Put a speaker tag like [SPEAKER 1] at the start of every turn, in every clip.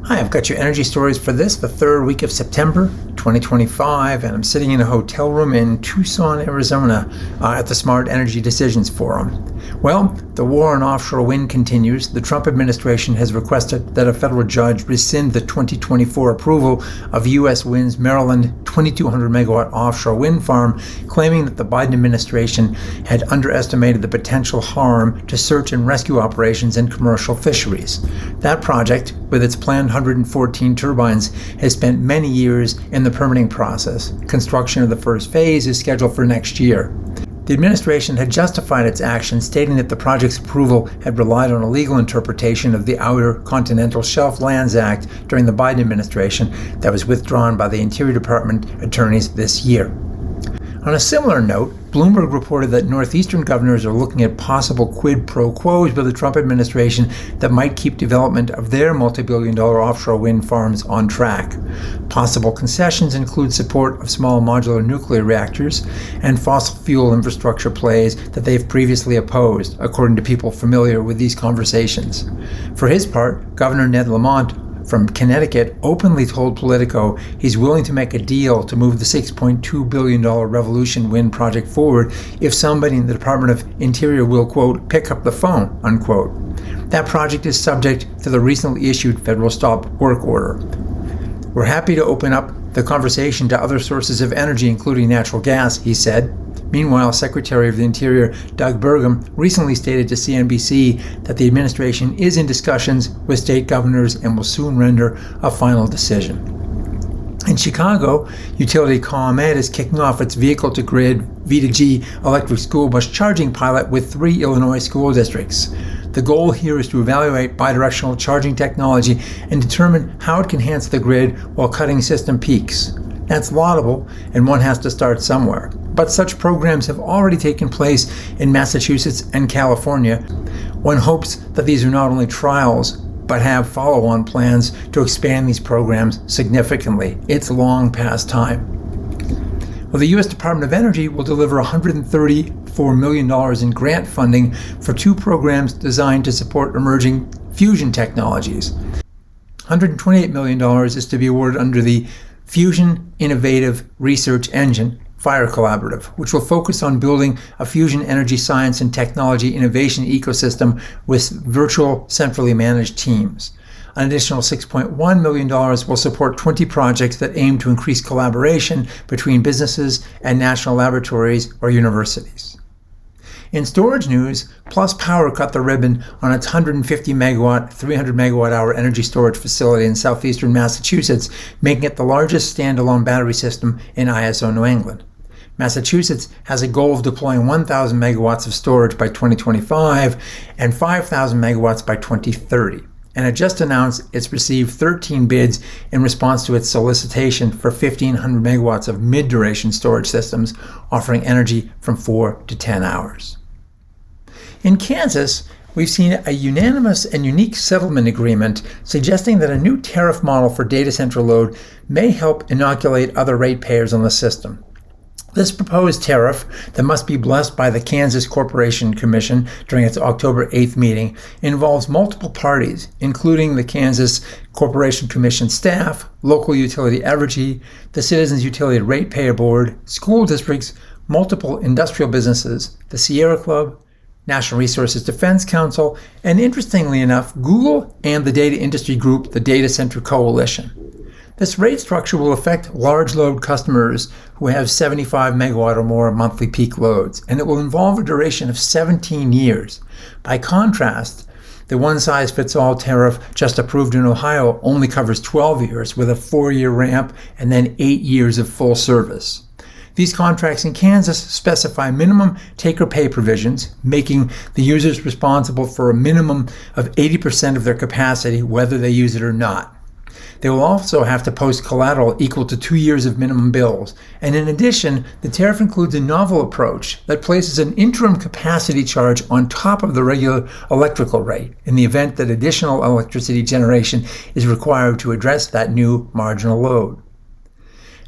[SPEAKER 1] Hi, I've got your energy stories for the third week of September 2025, and I'm sitting in a hotel room in Tucson, Arizona at the Smart Energy Decisions Forum. Well, the war on offshore wind continues. The Trump administration has requested that a federal judge rescind the 2024 approval of U.S. Wind's Maryland 2,200 megawatt offshore wind farm, claiming that the Biden administration had underestimated the potential harm to search and rescue operations in commercial fisheries. That project, with its planned 114 turbines, has spent many years in the permitting process. Construction of the first phase is scheduled for next year. The administration had justified its action, stating that the project's approval had relied on a legal interpretation of the Outer Continental Shelf Lands Act during the Biden administration that was withdrawn by the Interior Department attorneys this year. On a similar note, Bloomberg reported that Northeastern governors are looking at possible quid-pro-quos with the Trump administration that might keep development of their multi-billion-dollar offshore wind farms on track. Possible concessions include support of small modular nuclear reactors and fossil fuel infrastructure plays that they've previously opposed, according to people familiar with these conversations. For his part, Governor Ned Lamont from Connecticut openly told Politico he's willing to make a deal to move the $6.2 billion Revolution Wind project forward if somebody in the Department of Interior will, quote, pick up the phone, unquote. That project is subject to the recently issued federal stop work order. We're happy to open up the conversation to other sources of energy, including natural gas, he said. Meanwhile, Secretary of the Interior Doug Burgum recently stated to CNBC that the administration is in discussions with state governors and will soon render a final decision. In Chicago, utility ComEd is kicking off its vehicle-to-grid V2G electric school bus charging pilot with 3 Illinois school districts. The goal here is to evaluate bidirectional charging technology and determine how it can enhance the grid while cutting system peaks. That's laudable, and one has to start somewhere. But such programs have already taken place in Massachusetts and California. One hopes that these are not only trials, but have follow-on plans to expand these programs significantly. It's long past time. Well, the U.S. Department of Energy will deliver $134 million in grant funding for 2 programs designed to support emerging fusion technologies. $128 million is to be awarded under the Fusion Innovative Research Engine, FIRE Collaborative, which will focus on building a fusion energy science and technology innovation ecosystem with virtual centrally managed teams. An additional $6.1 million will support 20 projects that aim to increase collaboration between businesses and national laboratories or universities. In storage news, Plus Power cut the ribbon on its 150 megawatt, 300 megawatt hour energy storage facility in southeastern Massachusetts, making it the largest standalone battery system in ISO New England. Massachusetts has a goal of deploying 1,000 megawatts of storage by 2025 and 5,000 megawatts by 2030. And it just announced it's received 13 bids in response to its solicitation for 1,500 megawatts of mid-duration storage systems offering energy from 4 to 10 hours. In Kansas, we've seen a unanimous and unique settlement agreement suggesting that a new tariff model for data center load may help inoculate other ratepayers on the system. This proposed tariff, that must be blessed by the Kansas Corporation Commission during its October 8th meeting, involves multiple parties, including the Kansas Corporation Commission staff, local utility Evergy, the Citizens Utility Ratepayer Board, school districts, multiple industrial businesses, the Sierra Club, National Resources Defense Council, and interestingly enough, Google and the data industry group, the Data Center Coalition. This rate structure will affect large load customers who have 75 megawatt or more monthly peak loads, and it will involve a duration of 17 years. By contrast, the one-size-fits-all tariff just approved in Ohio only covers 12 years with a 4-year ramp and then 8 years of full service. These contracts in Kansas specify minimum take-or-pay provisions, making the users responsible for a minimum of 80% of their capacity, whether they use it or not. They will also have to post collateral equal to 2 years of minimum bills. And in addition, the tariff includes a novel approach that places an interim capacity charge on top of the regular electrical rate in the event that additional electricity generation is required to address that new marginal load.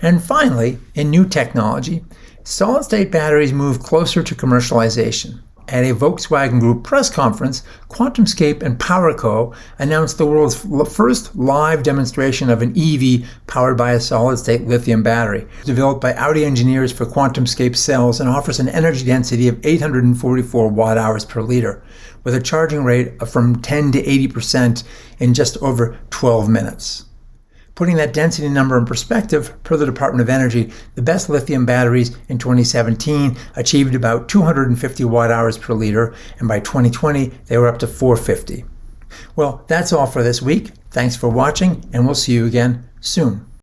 [SPEAKER 1] And finally, in new technology, solid-state batteries move closer to commercialization. At a Volkswagen Group press conference, QuantumScape and PowerCo announced the world's first live demonstration of an EV powered by a solid-state lithium battery, developed by Audi engineers for QuantumScape cells and offers an energy density of 844 watt-hours per liter, with a charging rate of from 10 to 80% in just over 12 minutes. Putting that density number in perspective, per the Department of Energy, the best lithium batteries in 2017 achieved about 250 watt-hours per liter, and by 2020, they were up to 450. Well, that's all for this week. Thanks for watching, and we'll see you again soon.